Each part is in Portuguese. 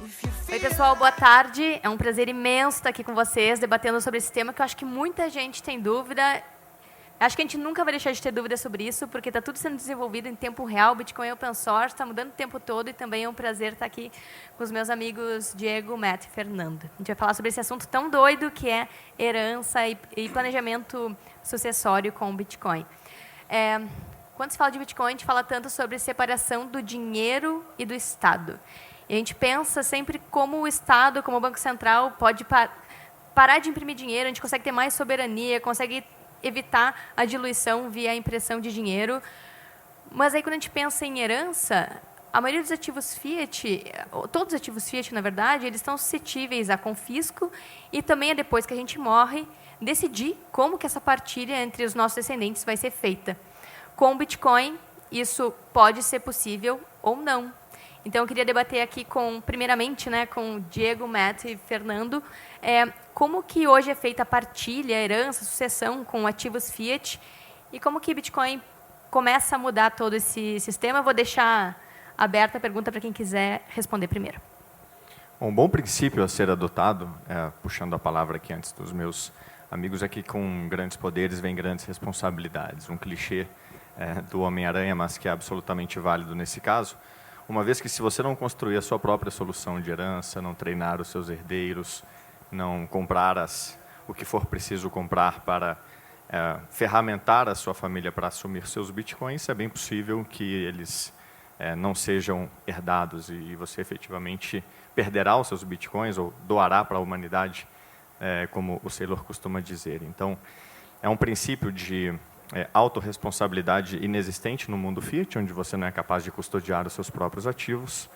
Oi, pessoal, boa tarde. É um prazer imenso estar aqui com vocês, debatendo sobre esse tema que eu acho que muita gente tem dúvida. Acho que a gente nunca vai deixar de ter dúvida sobre isso, porque está tudo sendo desenvolvido em tempo real. Bitcoin é open source, está mudando o tempo todo e também é um prazer estar aqui com os meus amigos Diego, Matt e Fernando. A gente vai falar sobre esse assunto tão doido que é herança e planejamento sucessório com o Bitcoin. Quando se fala de Bitcoin, a gente fala tanto sobre separação do dinheiro e do Estado. E a gente pensa sempre como o Estado, como o Banco Central, pode parar de imprimir dinheiro, a gente consegue ter mais soberania, consegue evitar a diluição via a impressão de dinheiro. Mas aí, quando a gente pensa em herança, a maioria dos ativos Fiat, todos os ativos Fiat, na verdade, eles estão suscetíveis a confisco e também, depois que a gente morre, decidir como que essa partilha entre os nossos descendentes vai ser feita. Com o Bitcoin, isso pode ser possível ou não. Então, eu queria debater aqui, primeiramente, com o Diego, Matt e Fernando, como que hoje é feita a partilha, a herança, a sucessão com ativos Fiat e como que Bitcoin começa a mudar todo esse sistema. Eu vou deixar aberta a pergunta para quem quiser responder primeiro. Um bom princípio a ser adotado, puxando a palavra aqui antes dos meus amigos, é que com grandes poderes vem grandes responsabilidades. Um clichê do Homem-Aranha, mas que é absolutamente válido nesse caso. Uma vez que, se você não construir a sua própria solução de herança, não treinar os seus herdeiros, não comprar o que for preciso comprar para ferramentar a sua família para assumir seus bitcoins, é bem possível que eles não sejam herdados e você efetivamente perderá os seus bitcoins ou doará para a humanidade, como o Saylor costuma dizer. Então, é um princípio de autorresponsabilidade inexistente no mundo Fiat, onde você não é capaz de custodiar os seus próprios ativos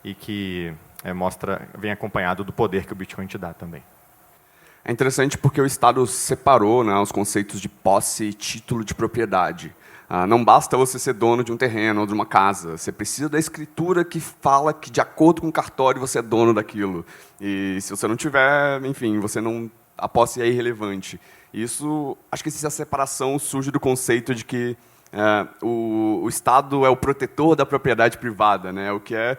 e que vem acompanhado do poder que o Bitcoin te dá também. É interessante porque o Estado separou, os conceitos de posse e título de propriedade. Não basta você ser dono de um terreno ou de uma casa. Você precisa da escritura que fala que, de acordo com o cartório, você é dono daquilo. E se você não tiver, enfim, a posse é irrelevante. Isso, acho que essa separação surge do conceito de que o Estado é o protetor da propriedade privada, o que é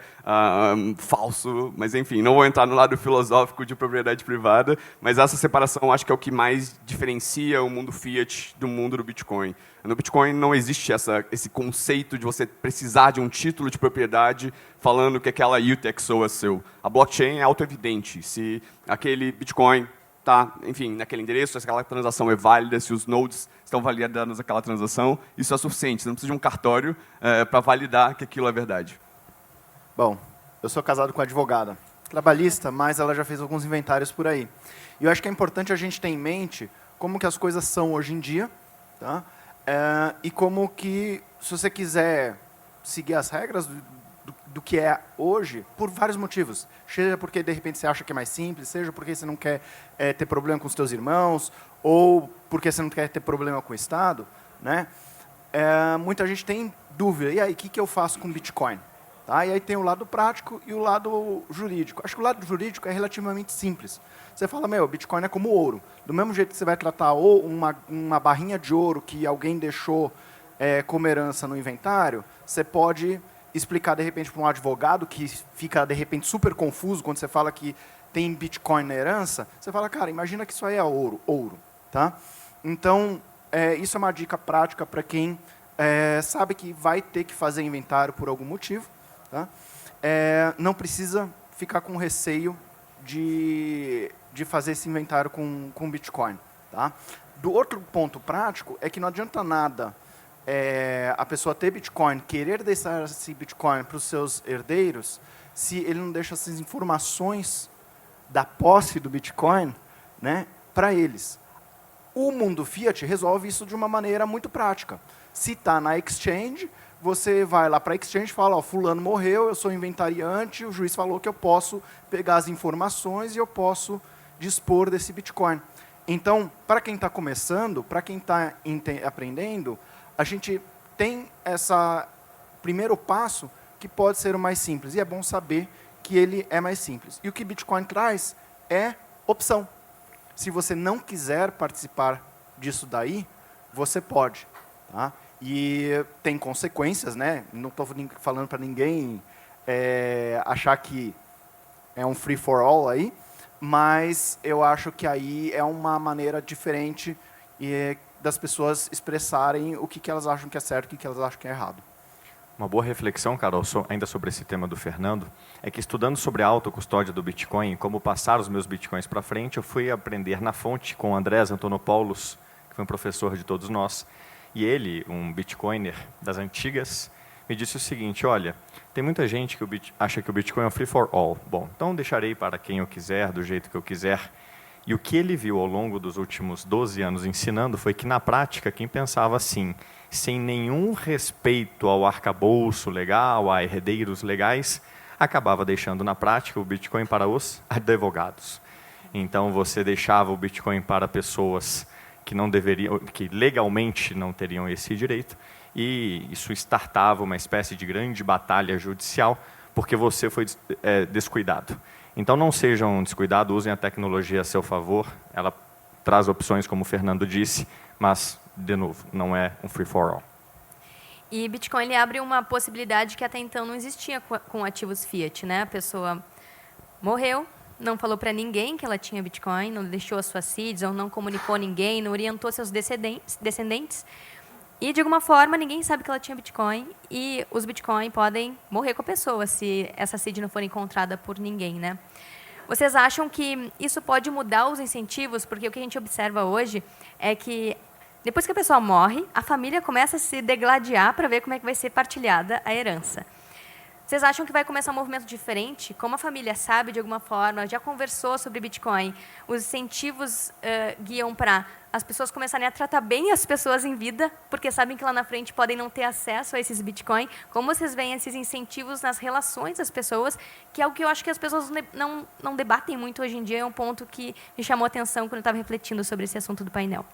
falso, mas enfim, não vou entrar no lado filosófico de propriedade privada, mas essa separação acho que é o que mais diferencia o mundo Fiat do mundo do Bitcoin. No Bitcoin não existe esse conceito de você precisar de um título de propriedade falando que aquela UTXO é seu. A blockchain é auto-evidente. Se aquele Bitcoin enfim, naquele endereço, se aquela transação é válida, se os nodes estão validando aquela transação, isso é suficiente. Você não precisa de um cartório para validar que aquilo é verdade. Bom, eu sou casado com uma advogada trabalhista, mas ela já fez alguns inventários por aí. E eu acho que é importante a gente ter em mente como que as coisas são hoje em dia, tá? E como que, se você quiser seguir as regras do que é hoje, por vários motivos. Seja porque, de repente, você acha que é mais simples, seja porque você não quer ter problema com os seus irmãos, ou porque você não quer ter problema com o Estado. Muita gente tem dúvida. E aí, o que eu faço com Bitcoin? Tá? E aí tem o lado prático e o lado jurídico. Acho que o lado jurídico é relativamente simples. Você fala, Bitcoin é como ouro. Do mesmo jeito que você vai tratar ou uma barrinha de ouro que alguém deixou como herança no inventário, você pode explicar, de repente, para um advogado que fica, de repente, super confuso quando você fala que tem Bitcoin na herança, você fala, cara, imagina que isso aí é ouro. Tá? Então, isso é uma dica prática para quem sabe que vai ter que fazer inventário por algum motivo. Tá? Não precisa ficar com receio de fazer esse inventário com Bitcoin. Tá? Do outro ponto prático é que não adianta nada a pessoa ter Bitcoin, querer deixar esse Bitcoin para os seus herdeiros, se ele não deixa essas informações da posse do Bitcoin para eles. O mundo Fiat resolve isso de uma maneira muito prática. Se está na exchange, você vai lá para a exchange e fala, fulano morreu, eu sou inventariante, o juiz falou que eu posso pegar as informações e eu posso dispor desse Bitcoin. Então, para quem está começando, para quem está aprendendo, a gente tem esse primeiro passo que pode ser o mais simples. E é bom saber que ele é mais simples. E o que Bitcoin traz é opção. Se você não quiser participar disso daí, você pode. Tá? E tem consequências, Não estou falando para ninguém achar que é um free for all aí, mas eu acho que aí é uma maneira diferente das pessoas expressarem o que elas acham que é certo e o que elas acham que é errado. Uma boa reflexão, Carol, ainda sobre esse tema do Fernando, é que estudando sobre a autocustódia do Bitcoin, como passar os meus Bitcoins para frente, eu fui aprender na fonte com o Andrés Antonopoulos, que foi um professor de todos nós, e ele, um Bitcoiner das antigas, me disse o seguinte: olha, tem muita gente que acha que o Bitcoin é um free for all. Bom, então deixarei para quem eu quiser, do jeito que eu quiser. E o que ele viu ao longo dos últimos 12 anos ensinando foi que, na prática, quem pensava assim, sem nenhum respeito ao arcabouço legal, a herdeiros legais, acabava deixando na prática o Bitcoin para os advogados. Então, você deixava o Bitcoin para pessoas que não deveriam, que legalmente não teriam esse direito, e isso startava uma espécie de grande batalha judicial, porque você foi descuidado. Então, não sejam descuidados, usem a tecnologia a seu favor. Ela traz opções, como o Fernando disse, mas, de novo, não é um free for all. E Bitcoin ele abre uma possibilidade que até então não existia com ativos fiat, né? A pessoa morreu, não falou para ninguém que ela tinha Bitcoin, não deixou as suas seeds, ou não comunicou a ninguém, não orientou seus descendentes. E, de alguma forma, ninguém sabe que ela tinha Bitcoin, e os Bitcoin podem morrer com a pessoa se essa seed não for encontrada por ninguém, né? Vocês acham que isso pode mudar os incentivos? Porque o que a gente observa hoje é que, depois que a pessoa morre, a família começa a se degladiar para ver como é que vai ser partilhada a herança. Vocês acham que vai começar um movimento diferente? Como a família sabe, de alguma forma, já conversou sobre Bitcoin, os incentivos guiam para as pessoas começarem a tratar bem as pessoas em vida, porque sabem que lá na frente podem não ter acesso a esses Bitcoin. Como vocês veem esses incentivos nas relações das pessoas, que é o que eu acho que as pessoas não debatem muito hoje em dia, é um ponto que me chamou a atenção quando eu estava refletindo sobre esse assunto do painel.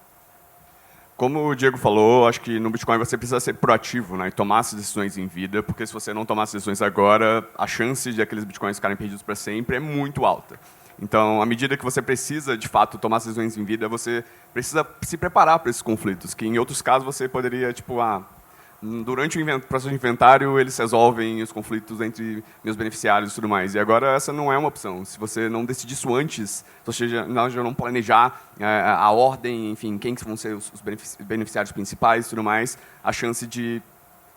Como o Diego falou, acho que no Bitcoin você precisa ser proativo, né, e tomar essas decisões em vida, porque se você não tomar essas decisões agora, a chance de aqueles Bitcoins ficarem perdidos para sempre é muito alta. Então, à medida que você precisa, de fato, tomar as decisões em vida, você precisa se preparar para esses conflitos, que em outros casos você poderia, tipo, durante o processo de inventário, eles resolvem os conflitos entre meus beneficiários e tudo mais. E agora essa não é uma opção. Se você não decidir isso antes, se você já não planejar a ordem, enfim, quem vão ser os beneficiários principais e tudo mais, a chance de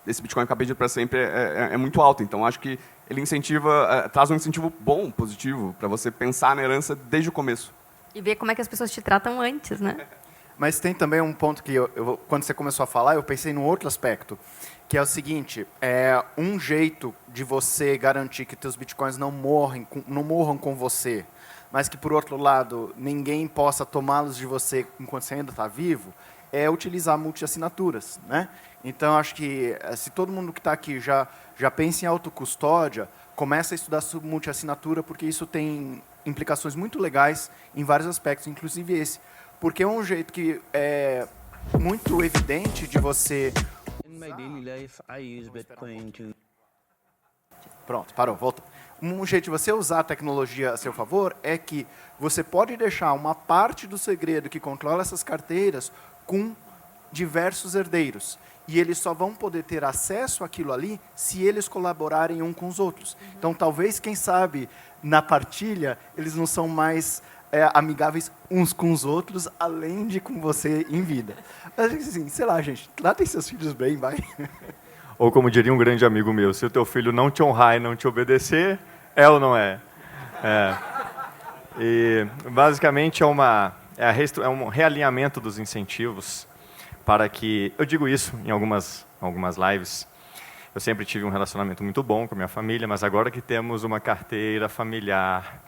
esse Bitcoin ficar perdido para sempre é muito alta. Então, acho que ele traz um incentivo bom, positivo, para você pensar na herança desde o começo. E ver como é que as pessoas te tratam antes, né? Mas tem também um ponto que, quando você começou a falar, eu pensei num outro aspecto, que é o seguinte: um jeito de você garantir que teus bitcoins não morram com você, mas que, por outro lado, ninguém possa tomá-los de você enquanto você ainda está vivo, é utilizar multi-assinaturas, né? Então, acho que se todo mundo que está aqui já pensa em autocustódia, começa a estudar sobre multi-assinatura, porque isso tem implicações muito legais em vários aspectos, inclusive esse. Porque é um jeito que é muito evidente de você... Pronto, parou, volta. Um jeito de você usar a tecnologia a seu favor é que você pode deixar uma parte do segredo que controla essas carteiras com diversos herdeiros. E eles só vão poder ter acesso àquilo ali se eles colaborarem uns com os outros. Então, talvez, quem sabe, na partilha, eles não são mais... amigáveis uns com os outros, além de com você em vida. Mas, assim, sei lá, gente, tratem seus filhos bem, vai. Ou como diria um grande amigo meu, se o teu filho não te honrar e não te obedecer, é ou não é? E, basicamente, é um realinhamento dos incentivos para que... Eu digo isso em algumas lives. Eu sempre tive um relacionamento muito bom com a minha família, mas agora que temos uma carteira familiar...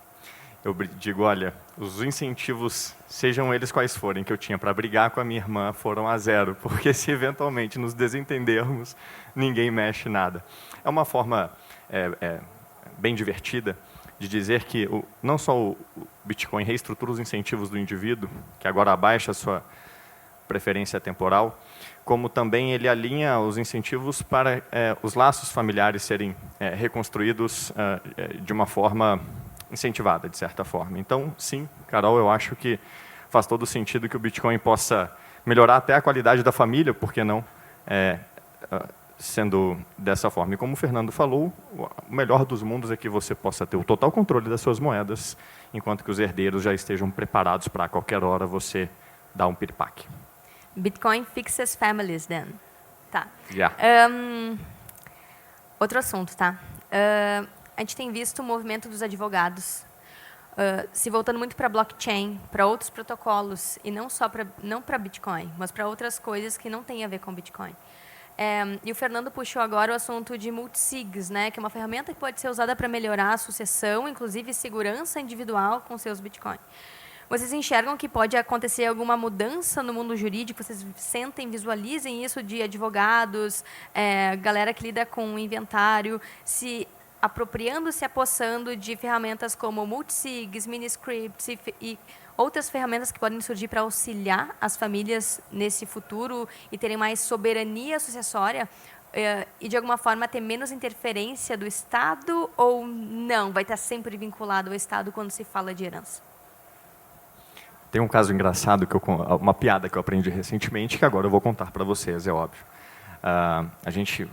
Eu digo, olha, os incentivos, sejam eles quais forem, que eu tinha para brigar com a minha irmã, foram a zero, porque se eventualmente nos desentendermos, ninguém mexe nada. É uma forma bem divertida de dizer que não só o Bitcoin reestrutura os incentivos do indivíduo, que agora abaixa a sua preferência temporal, como também ele alinha os incentivos para os laços familiares serem reconstruídos de uma forma... incentivada, de certa forma. Então, sim, Carol, eu acho que faz todo sentido que o Bitcoin possa melhorar até a qualidade da família, por que não sendo dessa forma. E como o Fernando falou, o melhor dos mundos é que você possa ter o total controle das suas moedas, enquanto que os herdeiros já estejam preparados para, a qualquer hora, você dar um piripaque. Bitcoin fixes families, then. Tá. Yeah. Outro assunto, tá? A gente tem visto o movimento dos advogados se voltando muito para blockchain, para outros protocolos, e não só para Bitcoin, mas para outras coisas que não têm a ver com Bitcoin. E o Fernando puxou agora o assunto de multisigs, né, que é uma ferramenta que pode ser usada para melhorar a sucessão, inclusive segurança individual com seus Bitcoin. Vocês enxergam que pode acontecer alguma mudança no mundo jurídico? Vocês sentem, visualizem isso de advogados, galera que lida com inventário, se apropriando, se apossando de ferramentas como multisigs, miniscripts e outras ferramentas que podem surgir para auxiliar as famílias nesse futuro e terem mais soberania sucessória e, de alguma forma, ter menos interferência do Estado, ou não? Vai estar sempre vinculado ao Estado quando se fala de herança? Tem um caso engraçado, uma piada que eu aprendi recentemente, que agora eu vou contar para vocês, é óbvio.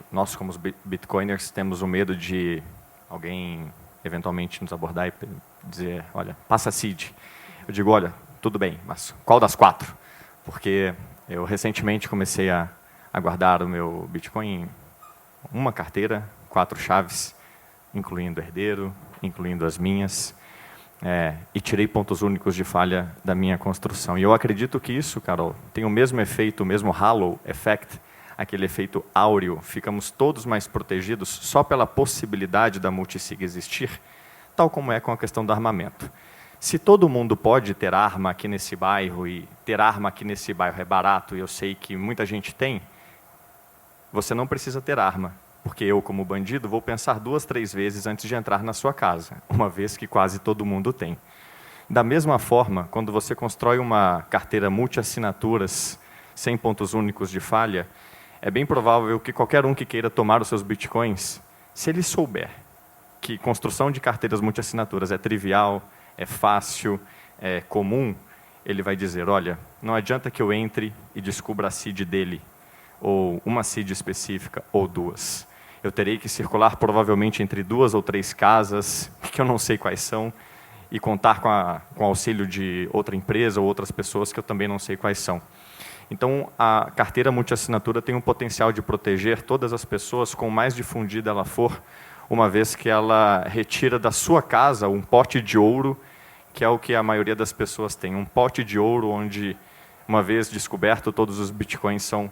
Nós, como os bitcoiners, temos o medo de alguém eventualmente nos abordar e dizer, olha, passa seed. Eu digo, olha, tudo bem, mas qual das 4? Porque eu recentemente comecei a guardar o meu Bitcoin em uma carteira, 4 chaves, incluindo herdeiro, incluindo as minhas, e tirei pontos únicos de falha da minha construção. E eu acredito que isso, Carol, tem o mesmo efeito, o mesmo halo effect, aquele efeito áureo, ficamos todos mais protegidos só pela possibilidade da multisig existir, tal como é com a questão do armamento. Se todo mundo pode ter arma aqui nesse bairro, e ter arma aqui nesse bairro é barato, e eu sei que muita gente tem, você não precisa ter arma, porque eu, como bandido, vou pensar 2, 3 vezes antes de entrar na sua casa, uma vez que quase todo mundo tem. Da mesma forma, quando você constrói uma carteira multi-assinaturas, sem pontos únicos de falha, é bem provável que qualquer um que queira tomar os seus bitcoins, se ele souber que construção de carteiras multi-assinaturas é trivial, é fácil, é comum, ele vai dizer, olha, não adianta que eu entre e descubra a seed dele, ou uma seed específica, ou 2. Eu terei que circular provavelmente entre 2 ou 3 casas, que eu não sei quais são, e contar com o auxílio de outra empresa ou outras pessoas que eu também não sei quais são. Então, a carteira multi-assinatura tem um potencial de proteger todas as pessoas, com mais difundida ela for, uma vez que ela retira da sua casa um pote de ouro, que é o que a maioria das pessoas tem. Um pote de ouro onde, uma vez descoberto, todos os bitcoins são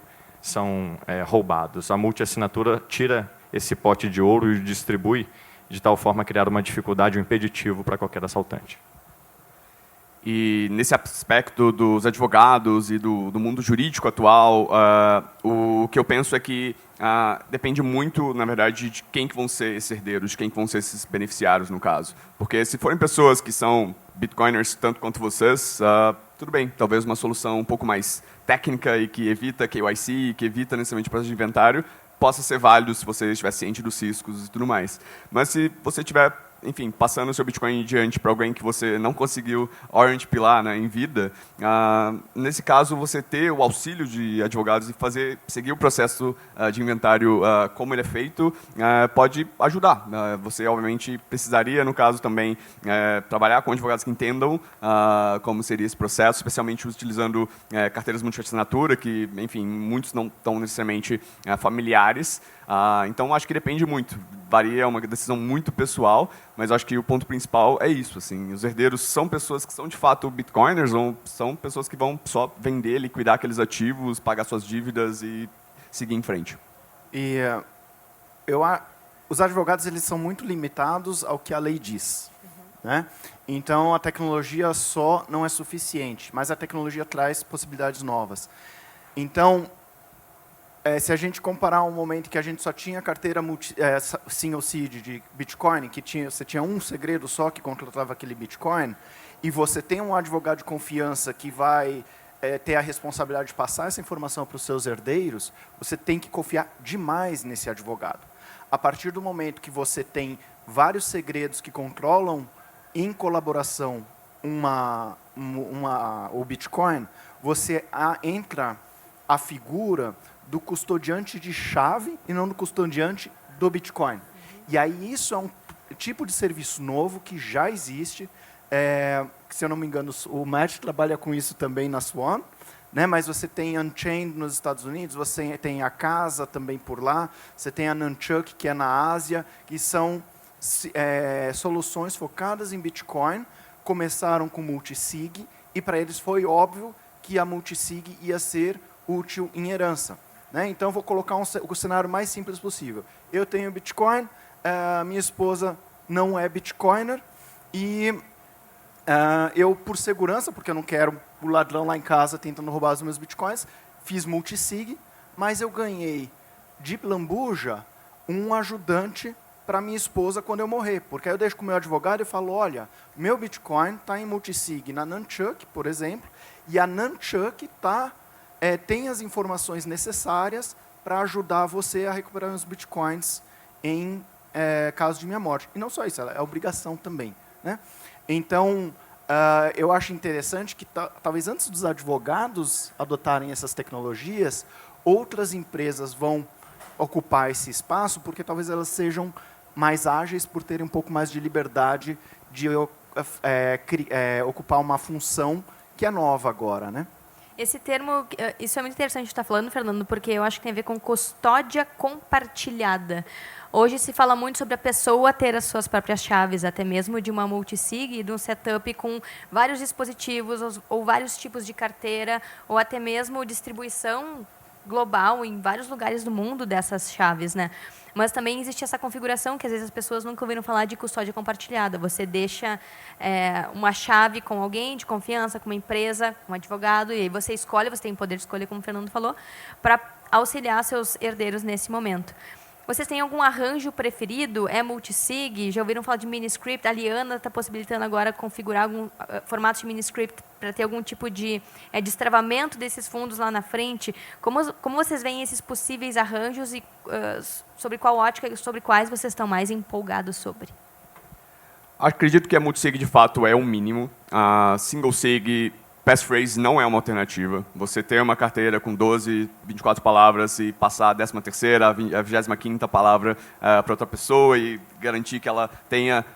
roubados. A multi-assinatura tira esse pote de ouro e o distribui, de tal forma a criar uma dificuldade, um impeditivo para qualquer assaltante. E nesse aspecto dos advogados e do mundo jurídico atual, o que eu penso é que depende muito, na verdade, de quem que vão ser esses herdeiros, de quem que vão ser esses beneficiários, no caso. Porque se forem pessoas que são bitcoiners tanto quanto vocês, tudo bem, talvez uma solução um pouco mais técnica e que evita KYC, que evita necessariamente o processo de inventário, possa ser válido se você estiver ciente dos riscos e tudo mais. Mas se você tiver, enfim, passando o seu Bitcoin adiante para alguém que você não conseguiu Orange pilar, né, em vida, nesse caso, você ter o auxílio de advogados e seguir o processo de inventário como ele é feito, pode ajudar. Você, obviamente, precisaria, no caso, também trabalhar com advogados que entendam como seria esse processo, especialmente utilizando carteiras multi-assinatura, que, enfim, muitos não estão necessariamente familiares. Então, acho que depende muito. Varia, é uma decisão muito pessoal, mas acho que o ponto principal é isso. Assim, os herdeiros são pessoas que são, de fato, bitcoiners, ou são pessoas que vão só vender, liquidar aqueles ativos, pagar suas dívidas e seguir em frente. E os advogados eles são muito limitados ao que a lei diz. Né? Então, a tecnologia só não é suficiente, mas a tecnologia traz possibilidades novas. Então, se a gente comparar um momento que a gente só tinha carteira single seed de Bitcoin, que você tinha um segredo só que controlava aquele Bitcoin, e você tem um advogado de confiança que vai ter a responsabilidade de passar essa informação para os seus herdeiros, você tem que confiar demais nesse advogado. A partir do momento que você tem vários segredos que controlam em colaboração o Bitcoin, você entra a figura do custodiante de chave e não do custodiante do Bitcoin. E aí isso é um tipo de serviço novo que já existe. Se eu não me engano, o Matt trabalha com isso também na Swan, né? Mas você tem Unchained nos Estados Unidos, você tem a Casa também por lá, você tem a Nunchuk, que é na Ásia, que são soluções focadas em Bitcoin, começaram com multisig, e para eles foi óbvio que a multisig ia ser útil em herança. Né? Então, vou colocar o cenário mais simples possível. Eu tenho Bitcoin, minha esposa não é Bitcoiner, e eu, por segurança, porque eu não quero o ladrão lá em casa tentando roubar os meus Bitcoins, fiz multisig, mas eu ganhei de lambuja um ajudante para minha esposa quando eu morrer. Porque aí eu deixo com o meu advogado e falo, olha, meu Bitcoin está em multisig na Nunchuk, por exemplo, e a Nunchuk tem as informações necessárias para ajudar você a recuperar os Bitcoins em caso de minha morte. E não só isso, ela é obrigação também. Né? Então, eu acho interessante que, talvez antes dos advogados adotarem essas tecnologias, outras empresas vão ocupar esse espaço, porque talvez elas sejam mais ágeis por terem um pouco mais de liberdade de ocupar uma função que é nova agora, né? Esse termo, isso é muito interessante estar falando, Fernando, porque eu acho que tem a ver com custódia compartilhada. Hoje se fala muito sobre a pessoa ter as suas próprias chaves, até mesmo de uma multisig, de um setup com vários dispositivos, ou vários tipos de carteira, ou até mesmo distribuição global em vários lugares do mundo dessas chaves, né? Mas também existe essa configuração que às vezes as pessoas nunca ouviram falar de custódia compartilhada. Você deixa uma chave com alguém de confiança, com uma empresa, com um advogado, e aí você escolhe, você tem o poder de escolher, como o Fernando falou, para auxiliar seus herdeiros nesse momento. Vocês têm algum arranjo preferido? É multisig? Já ouviram falar de miniscript? A Liana está possibilitando agora configurar algum formato de miniscript para ter algum tipo de destravamento desses fundos lá na frente. Como vocês veem esses possíveis arranjos e sobre qual ótica, sobre quais vocês estão mais empolgados sobre? Acredito que a multisig, de fato, é o mínimo. A single sig, passphrase não é uma alternativa. Você ter uma carteira com 12, 24 palavras e passar a 13ª, a 25ª palavra para outra pessoa e garantir que ela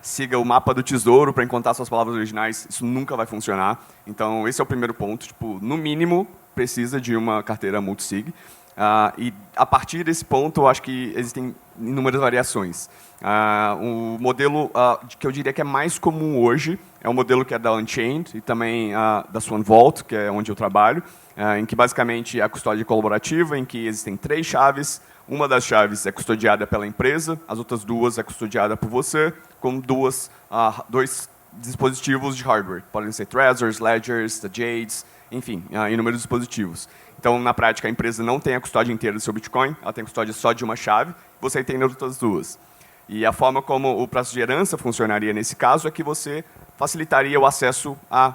siga o mapa do tesouro para encontrar suas palavras originais, isso nunca vai funcionar. Então, esse é o primeiro ponto. Tipo, no mínimo, precisa de uma carteira multisig. E a partir desse ponto, eu acho que existem inúmeras variações. O modelo que eu diria que é mais comum hoje é o modelo que é da Unchained e também da Swan Vault, que é onde eu trabalho, em que basicamente é a custódia colaborativa, em que existem 3 chaves. Uma das chaves é custodiada pela empresa, as outras 2 é custodiada por você, com 2 dispositivos de hardware. Podem ser Trezors, Ledgers, Jades, enfim, inúmeros dispositivos. Então, na prática, a empresa não tem a custódia inteira do seu Bitcoin, ela tem a custódia só de uma chave, você tem as outras 2. E a forma como o processo de herança funcionaria nesse caso é que você facilitaria o acesso a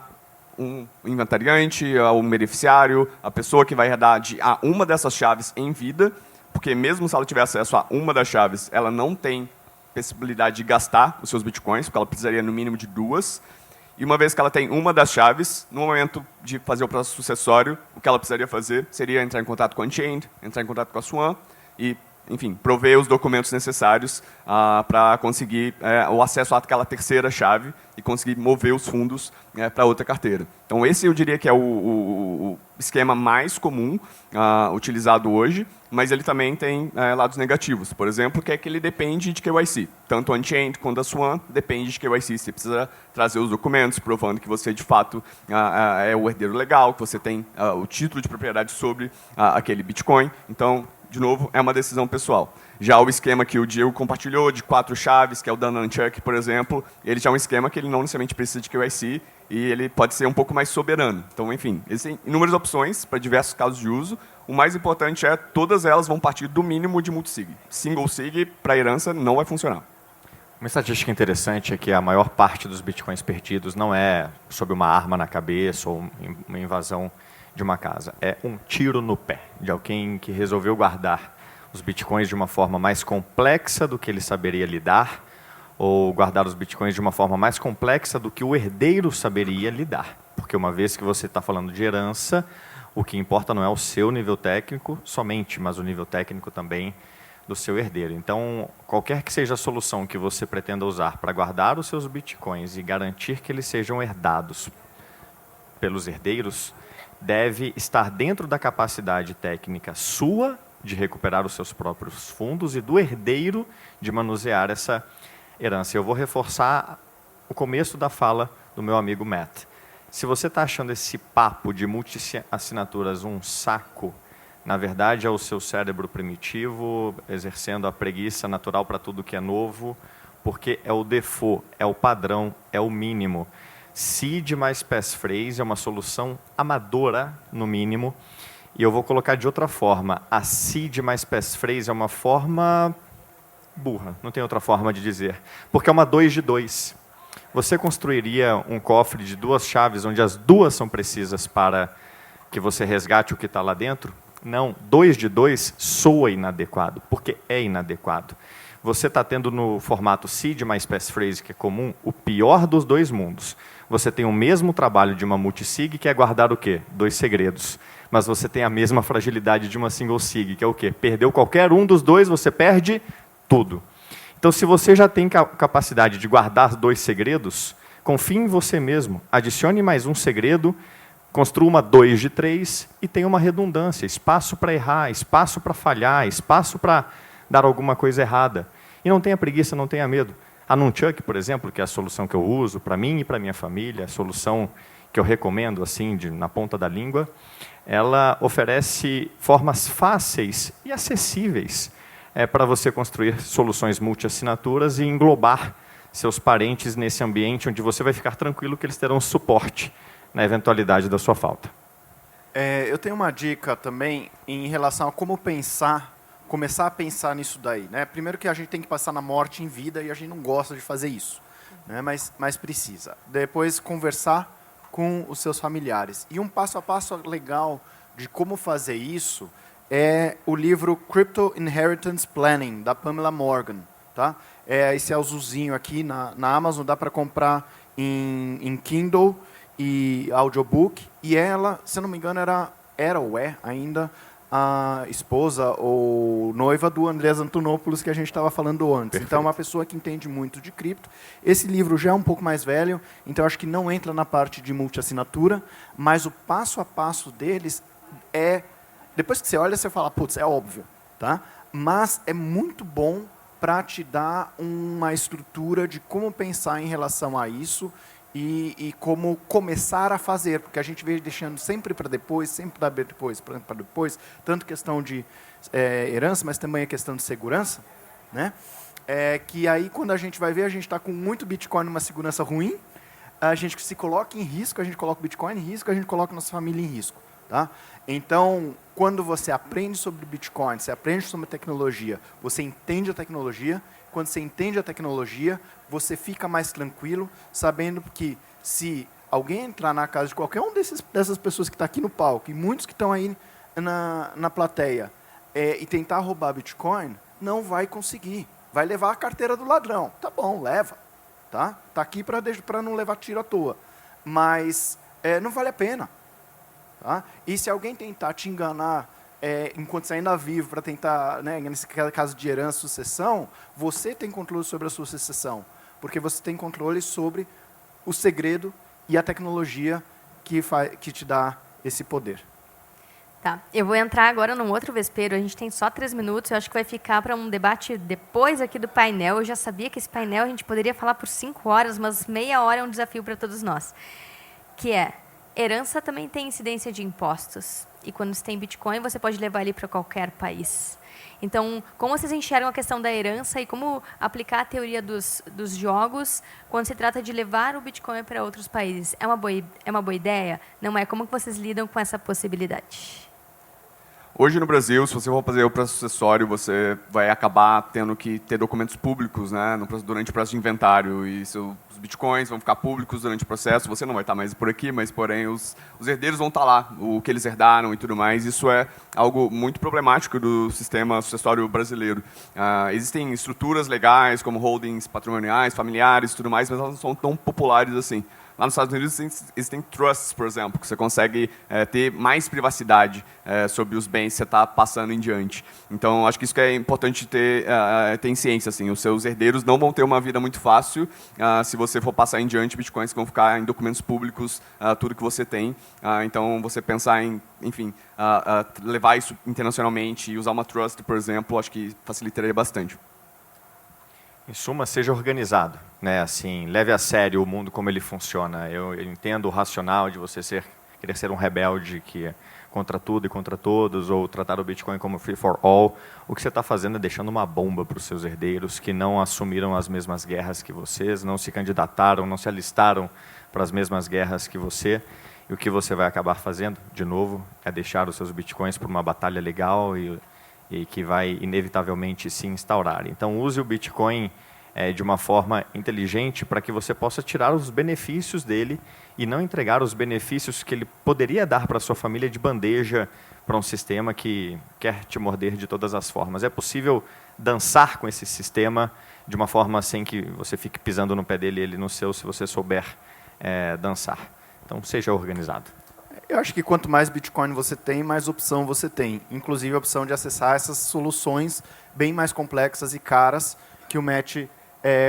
um inventariante, a um beneficiário, a pessoa que vai herdar a uma dessas chaves em vida, porque mesmo se ela tiver acesso a uma das chaves, ela não tem possibilidade de gastar os seus Bitcoins, porque ela precisaria no mínimo de 2. E uma vez que ela tem uma das chaves, no momento de fazer o processo sucessório, o que ela precisaria fazer seria entrar em contato com a Unchained, entrar em contato com a Swan e, enfim, prover os documentos necessários para conseguir o acesso àquela terceira chave e conseguir mover os fundos para outra carteira. Então, esse eu diria que é o esquema mais comum utilizado hoje, mas ele também tem lados negativos. Por exemplo, que é que ele depende de KYC. Tanto a Unchained quanto a Swan depende de KYC. Você precisa trazer os documentos provando que você, de fato, é o herdeiro legal, que você tem o título de propriedade sobre aquele Bitcoin. Então, de novo, é uma decisão pessoal. Já o esquema que o Diego compartilhou de 4 chaves, que é o da Nunchuk, por exemplo, ele já é um esquema que ele não necessariamente precisa de KYC e ele pode ser um pouco mais soberano. Então, enfim, existem inúmeras opções para diversos casos de uso. O mais importante é todas elas vão partir do mínimo de multisig. Single sig para herança não vai funcionar. Uma estatística interessante é que a maior parte dos bitcoins perdidos não é sob uma arma na cabeça ou uma invasão de uma casa. É um tiro no pé de alguém que resolveu guardar os bitcoins de uma forma mais complexa do que ele saberia lidar, ou guardar os bitcoins de uma forma mais complexa do que o herdeiro saberia lidar. Porque uma vez que você está falando de herança, O que importa não é o seu nível técnico somente, mas o nível técnico também do seu herdeiro. Então, qualquer que seja a solução que você pretenda usar para guardar os seus bitcoins e garantir que eles sejam herdados pelos herdeiros, deve estar dentro da capacidade técnica sua de recuperar os seus próprios fundos e do herdeiro de manusear essa herança. Eu vou reforçar o começo da fala do meu amigo Matt. Se você está achando esse papo de multi-assinaturas um saco, na verdade é o seu cérebro primitivo exercendo a preguiça natural para tudo que é novo, porque é o default, é o padrão, é o mínimo. Seed mais passphrase é uma solução amadora, no mínimo, e eu vou colocar de outra forma. A seed mais passphrase é uma forma burra, não tem outra forma de dizer, porque é uma 2 de 2. Você construiria um cofre de 2 chaves, onde as 2 são precisas para que você resgate o que está lá dentro? Não, 2 de 2 soa inadequado, porque é inadequado. Você está tendo no formato seed mais passphrase, que é comum, o pior dos 2 mundos. Você tem o mesmo trabalho de uma multisig, que é guardar o quê? 2 segredos. Mas você tem a mesma fragilidade de uma single sig, que é o quê? Perdeu qualquer um dos 2, você perde tudo. Então, se você já tem capacidade de guardar 2 segredos, confie em você mesmo. Adicione mais um segredo, construa uma 2 de 3 e tenha uma redundância. Espaço para errar, espaço para falhar, espaço para dar alguma coisa errada. E não tenha preguiça, não tenha medo. A Nunchuck, por exemplo, que é a solução que eu uso para mim e para minha família, a solução que eu recomendo assim na ponta da língua, ela oferece formas fáceis e acessíveis para você construir soluções multi-assinaturas e englobar seus parentes nesse ambiente onde você vai ficar tranquilo que eles terão suporte na eventualidade da sua falta. Eu tenho uma dica também em relação a como começar a pensar nisso daí, né? Primeiro que a gente tem que passar na morte em vida e a gente não gosta de fazer isso, né? Mas precisa. Depois conversar com os seus familiares. E um passo a passo legal de como fazer isso é o livro Crypto Inheritance Planning, da Pamela Morgan. Tá? É esse azulzinho aqui na Amazon, dá para comprar em Kindle e audiobook. E ela, se eu não me engano, era ou é ainda a esposa ou noiva do Andrés Antonopoulos, que a gente estava falando antes. Perfeito. Então, é uma pessoa que entende muito de cripto. Esse livro já é um pouco mais velho, então acho que não entra na parte de multi-assinatura, mas o passo a passo deles é... Depois que você olha, você fala, putz, é óbvio. Tá? Mas é muito bom para te dar uma estrutura de como pensar em relação a isso e como começar a fazer, porque a gente veio deixando sempre para depois, para depois, tanto questão de herança, mas também a questão de segurança, né? Que aí, quando a gente vai ver, a gente está com muito Bitcoin numa segurança ruim, a gente se coloca em risco, a gente coloca o Bitcoin em risco, a gente coloca nossa família em risco. Tá? Então, quando você aprende sobre Bitcoin, você aprende sobre tecnologia, você entende a tecnologia. Quando você entende a tecnologia, você fica mais tranquilo, sabendo que se alguém entrar na casa de qualquer dessas pessoas que está aqui no palco, e muitos que estão aí na plateia, e tentar roubar Bitcoin, não vai conseguir. Vai levar a carteira do ladrão. Tá bom, leva. Tá aqui para não levar tiro à toa. Mas não vale a pena. Tá? E se alguém tentar te enganar enquanto você ainda vivo, para tentar, né, nesse caso de herança e sucessão, você tem controle sobre a sua sucessão, porque você tem controle sobre o segredo e a tecnologia que te dá esse poder. Tá, eu vou entrar agora num outro vespeiro, a gente tem só 3 minutos, eu acho que vai ficar para um debate depois aqui do painel. Eu já sabia que esse painel a gente poderia falar por 5 horas, mas meia hora é um desafio para todos nós, que é: herança também tem incidência de impostos. E quando você tem Bitcoin, você pode levar ele para qualquer país. Então, como vocês enxergam a questão da herança e como aplicar a teoria dos jogos quando se trata de levar o Bitcoin para outros países? É uma boa ideia? Não é? Como que vocês lidam com essa possibilidade? Hoje no Brasil, se você for fazer o processo sucessório, você vai acabar tendo que ter documentos públicos, né, durante o processo de inventário. E os bitcoins vão ficar públicos durante o processo. Você não vai estar mais por aqui, mas, porém, os herdeiros vão estar lá, o que eles herdaram e tudo mais. Isso é algo muito problemático do sistema sucessório brasileiro. Existem estruturas legais, como holdings patrimoniais, familiares e tudo mais, mas elas não são tão populares assim. Lá nos Estados Unidos existem trusts, por exemplo, que você consegue ter mais privacidade sobre os bens que você está passando em diante. Então, acho que isso que é importante ter em ciência. Assim, os seus herdeiros não vão ter uma vida muito fácil se você for passar em diante bitcoins que vão ficar em documentos públicos, tudo que você tem. Então, você pensar em, enfim, levar isso internacionalmente e usar uma trust, por exemplo, acho que facilitaria bastante. Em suma, seja organizado, né? Assim, leve a sério o mundo como ele funciona. Eu entendo o racional de você querer ser um rebelde que é contra tudo e contra todos, ou tratar o Bitcoin como free for all. O que você está fazendo é deixando uma bomba para os seus herdeiros que não assumiram as mesmas guerras que vocês, não se candidataram, não se alistaram para as mesmas guerras que você. E o que você vai acabar fazendo, de novo, é deixar os seus Bitcoins para uma batalha legal e que vai inevitavelmente se instaurar. Então, use o Bitcoin de uma forma inteligente para que você possa tirar os benefícios dele e não entregar os benefícios que ele poderia dar para a sua família de bandeja para um sistema que quer te morder de todas as formas. É possível dançar com esse sistema de uma forma sem que você fique pisando no pé dele e ele no seu, se você souber dançar. Então, seja organizado. Eu acho que quanto mais Bitcoin você tem, mais opção você tem. Inclusive a opção de acessar essas soluções bem mais complexas e caras que o Matt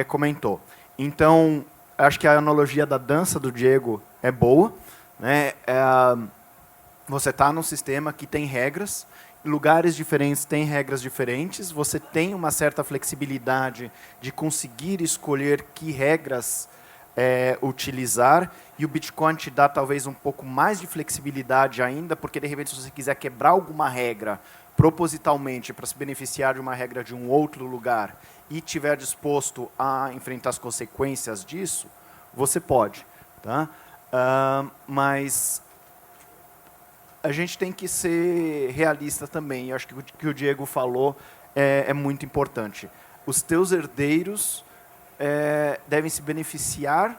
comentou. Então, acho que a analogia da dança do Diego é boa, né? Você está num sistema que tem regras, lugares diferentes têm regras diferentes, você tem uma certa flexibilidade de conseguir escolher que regras utilizar, e o Bitcoin te dá talvez um pouco mais de flexibilidade ainda, porque de repente se você quiser quebrar alguma regra propositalmente para se beneficiar de uma regra de um outro lugar e estiver disposto a enfrentar as consequências disso, você pode. Tá? Mas a gente tem que ser realista também, eu acho que o que o Diego falou é muito importante. Os teus herdeiros devem se beneficiar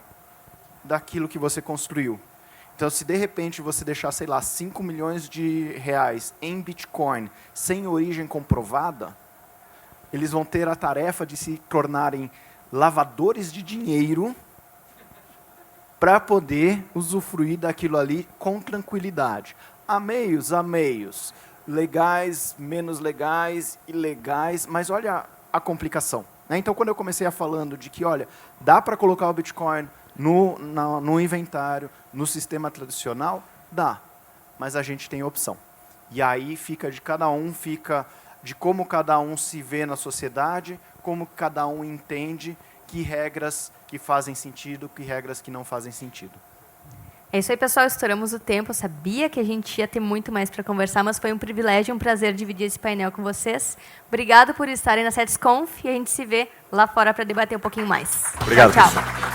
daquilo que você construiu. Então, se de repente você deixar, sei lá, 5 milhões de reais em Bitcoin sem origem comprovada, eles vão ter a tarefa de se tornarem lavadores de dinheiro para poder usufruir daquilo ali com tranquilidade. Há meios, legais, menos legais, ilegais, mas olha a complicação. Então, quando eu comecei falando de que, olha, dá para colocar o Bitcoin no inventário, no sistema tradicional, dá, mas a gente tem opção. E aí fica de cada um, fica de como cada um se vê na sociedade, como cada um entende que regras que fazem sentido, que regras que não fazem sentido. É isso aí, pessoal. Estouramos o tempo. Eu sabia que a gente ia ter muito mais para conversar, mas foi um privilégio e um prazer dividir esse painel com vocês. Obrigado por estarem na CETESConf e a gente se vê lá fora para debater um pouquinho mais. Obrigado, tchau, tchau. pessoal.